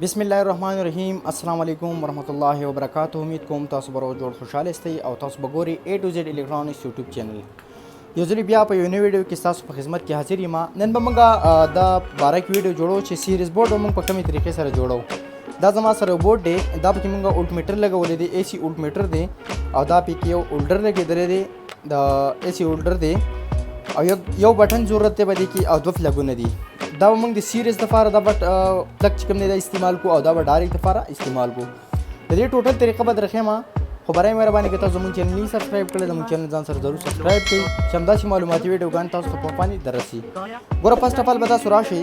बिस्मिल्लाहिर्रहमानिर्रहीम अस्सलाम वालेकुम वरहमतुल्लाहि वबरकातुहू। उम्मीद कोम तासु به جوړ خوشاله استئ او تاسو به ګوري A to Z الکترونیکس یوټیوب چینل. یو ځل بیا په یو نوې ویډیو کې تاسو په خدمت کې حاضر یم. نن به موږ دا بارک ویډیو جوړو چې سیریز بورډ موږ په کومې طریقې سره جوړو. دا زما سره بورډ دی، دا پکې موږ اولټ میټر لګولې دی، AC اولټ میټر دی او دا پکې یو هولډر لګېدلی دی، دا AC هولډر دی او یو بټن ضرورت دی په دې کې او دوه فلګونه دي. دا موږ د سیریز لپاره دا بټ پلګ چې کوم دی دا استعمال کو او دا به ډایرکټ لپاره استعمال کو. د دې ټوټل طریقه به درخېما، خو برای مهرباني که تاسو زموږ چینل نه سبسکرایب کړئ، زموږ چینل ځان سره ضرور سبسکرایب کړئ چې همداسې معلوماتي ویډیوګان تاسو ته په پانی درسي. ګوره فرسټ اف آل به تاسو راشئ،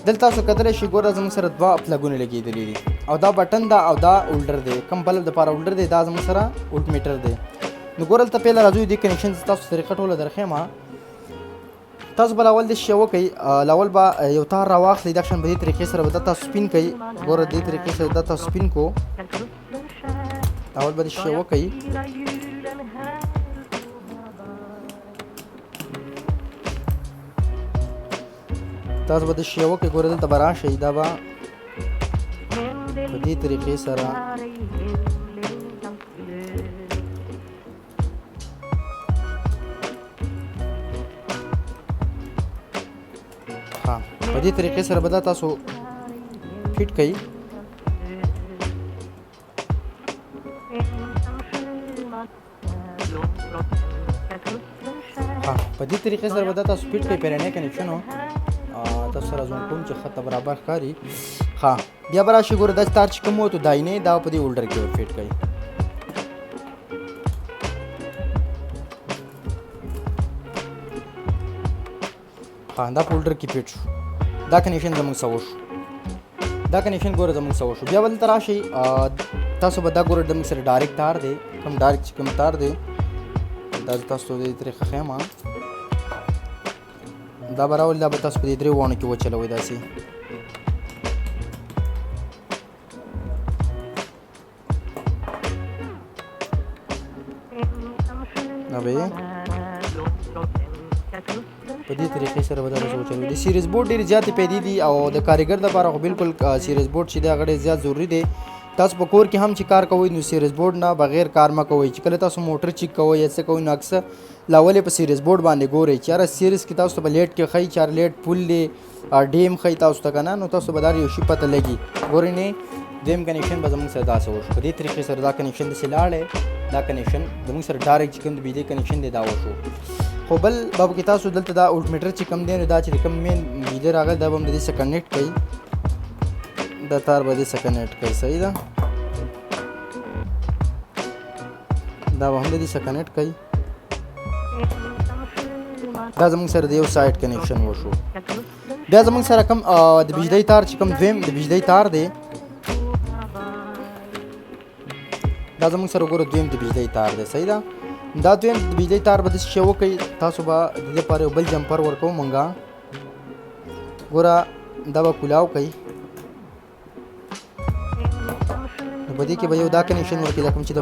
دلته تاسو کتلی شئ ګوره زموږ سره دوه پلګونه لګېدلي دي او دا بټن دا او دا هولډر دی. کوم بلب دپاره هولډر دی، دا زموږ سره وولټ میټر دی. نو ګوره دلته پهله راځو دې کنیکشن تاسو طریقه ټوله درخېما. تاسو به اول د شی وکئ، اول به یو تار راواخلئ، دا شان به دې طریقې سره به دا تاسو سپین کئ. ګوره دې طریقې سره دا تاسو سپین کو، اول به د شی وکئ. تاسو به د شی وکئ، ګوره دلته به راشئ، دا به په دې طریقې سره په دې طریقې سره به دا تاسو فټ کړئ. په دې طریقې سره به دا تاسو فټ کړئ. پیرنی کنیکشن و تاسو سره زوم کوم چې خط برابر ښکاري. بیا به راشئ، ګوره دا تار چې کوم و تو داینې دا په دې هولډر کې فټ کړئ. دا په هولډر کې فټ شو. دا کنیکشن زموږ څه وشو، دا کنیکشن ګوره زموږ څه وشو. بیا به دلته راشئ، تاسو به دا ګوره زموږ سره ډایرکټ تار دی، کوم ډایرکټ چې کوم تار دی دا تاسو دې طریقه ښیم. دا به راولئ، دا به تاسو په دې درې واڼو کې وچلوئ داسې. دا به په دې طریقې سره به دا وچلوئ. د سیریز بورډ ډېرې زیاتې پیدې دي او د کارګر دپاره خو بالکل سیریز بورډ چې دی هغه ډېر زیات ضروري دی. تاسو په کور کې هم چې کار کوئ نو سیریز بورډ نه بغیر کار مه کوئ. چې کله تاسو موټر چیک کوئ یا څه کوئ نو اکثر لاول یې په سیریز بورډ باندې ګورئ چې یاره سیریز کې تاسو ته به لیټ کې ښایي چې یاره لیټ پول دی، ډیم ښایي تاسو ته که نه، نو تاسو به دا یو شي پته لګي. ګورئ نه دویم کنیکشن به زموږ سره داسې وشو. په دې طریقې سره دا کنیکشن داسې لاړی، دا کنیکشن زموږ سره ډایرکټ چې کوم د بجلۍ کنیکشن دی دا وشو. خو بل به پکې تاسو دلته دا اولټ میټر چې کوم دی نو دا چې کوم مین بجلۍ راغلی دا به هم د دې سره کنیکټ کوي، دا تار به دې سره کنیکټ کوي. صحیح ده، دا به هم د دې سره کنیکټ کوي. دا زموږ سره د یو سایډ کنیکشن وشو. بیا زموږ سره کوم د بجلۍ تار چې کوم دویم د بجلۍ تار دی، دا زموږ سره ګوره دویم د بجلۍ تار دی. صحیح ده، دا دویم د بجلۍ تار به داسې شی وکئ، تاسو به د دې لپاره یو بل جمپر ورکوو مونږ. ګوره دا به کولاو کوئ، نو په دې کې به یو دا کنیکشن ورکړئ، دا کوم چې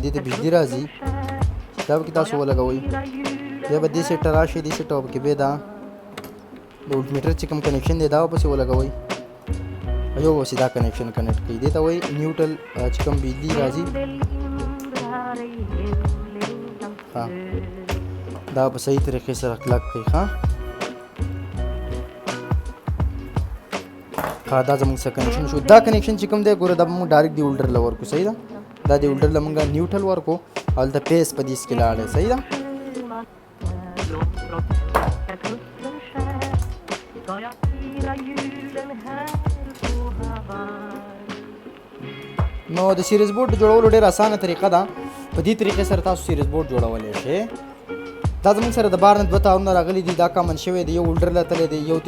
دې ته بجلي راځي دا به کې تاسو ولګوئ. بیا به دې سیټ ته راشئ، دې سیټ ته پکې بیا دا د وولټ میټر چې کوم کنیکشن دی دا به پسې ولګوئ او یو پسې دا کنیکشن کنیکټ کړئ. دې ته وایي نیوټرل چې کوم بجلي راځي دا په صحیح طریقې سره کلک کړئ. دا زموږ سره کنیکشن شو. دا کنیکشن چې کوم دی ګوره دا به موږ ډایرکټ دی هولډر له ورکو. صحیح ده، دا دی هولډر له موږ نیوټرل ورکو او دلته پیس په دې کې لاړی. صحیح ده، نو د سیریز بورډ جوړولو ډېر اسانه طریقه ده. په دې طریقې سره تاسو سیریز بورډ جوړولی شئ. دا زموږ سره د بار نه دوه تارونه راغلي دي، دا کامن شوی دی، یو هولډر له تللی دی، یو د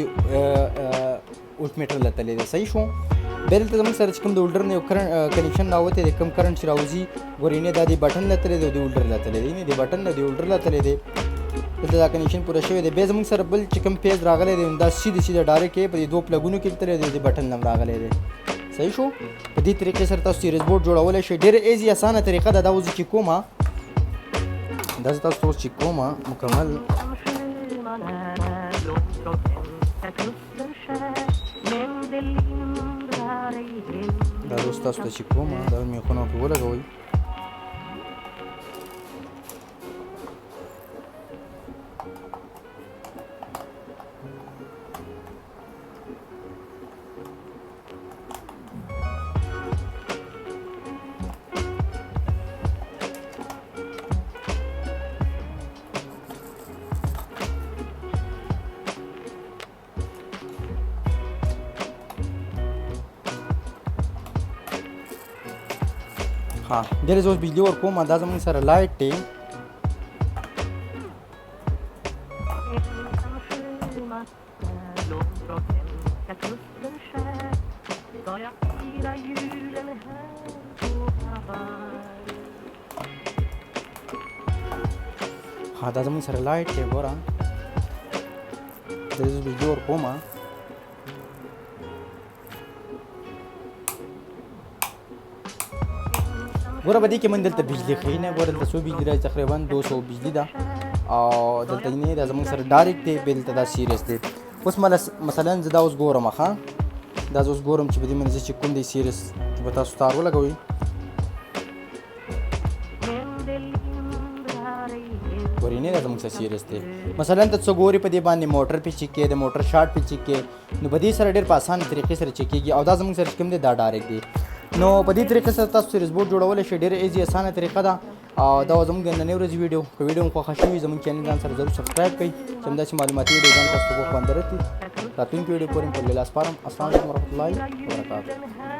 اولټ میټر له تللی دی. صحیح شو. بیا دلته زموږ سره چې کوم د هولډر نه یو کنیکشن راوتی دی، کوم کرنټ چې راوځي ګورئ نه دا د بټن له تللی دی او د هولډر له تللی دی، نه د بټن نه د هولډر له تللی دی. دلته دا کنیکشن پوره شوی دی. بیا زموږ سره بل چې کوم پیز راغلی دی دا سیده سیده ډایرکټ یې په دې دوه پلګونو کې تللی دی، د بټن نه هم راغلی دی. صحیح شو. په دې طریقې سره تاسو سیریز بورډ جوړولی شئ. ډېره ایزي اسانه طریقه ده. دا اوس چې کومه دا زه تاسو اوس چې کومه مکمل اوس تاسو ته چې کومه دا میخونه پرې ولګوئ. ها ډېرې زه اوس بجلي ورکوم. دا زموږ سره لایټ دی. ها دا زموږ سره لایټ دی. ګوره ډېرې زه اوس بجلي ورکوم. ګوره په دې کې من دلته بجلي ښیي نه. ګوره دلته څو بجلي راځي؟ تقریبا 200 بجلي ده او دلته نه دا زموږ سره ډایرکټ دی. بیا دلته دا سیریس دی. اوس مثلا زه دا اوس ګورم. ښه دا زه اوس ګورم چې په دې باندې زه چې کوم دی سیریس به تاسو تار ولګوئ. ګورې نه دا زموږ سره سیریس دی. مثلا ته څه ګورې په دې باندې موټر پې چیک کې د موټر شاټ پې چیک کې نو په دې سره ډېر په اسانه طریقې سره چیک کېږي. او دا زموږ سره چې کوم دی دا ډایرکټ دی. نو په دې طریقې سره تاسو سیریس بورډ جوړولی شئ. ډېره ایزي اسانه طریقه ده. او دا زموږ د نننۍ ورځې ویډیو. که ویډیو مو خوښه شوي زموږ چینل ځان سره ضرور سبسکرایب کړئ چې همداسې معلوماتي ویډیو ځان تاسو ته خوند درکړي. راتلونکي ویډیو پورې مې په الله سپارم. السلام علیکم ورحمة الله وبرکاته.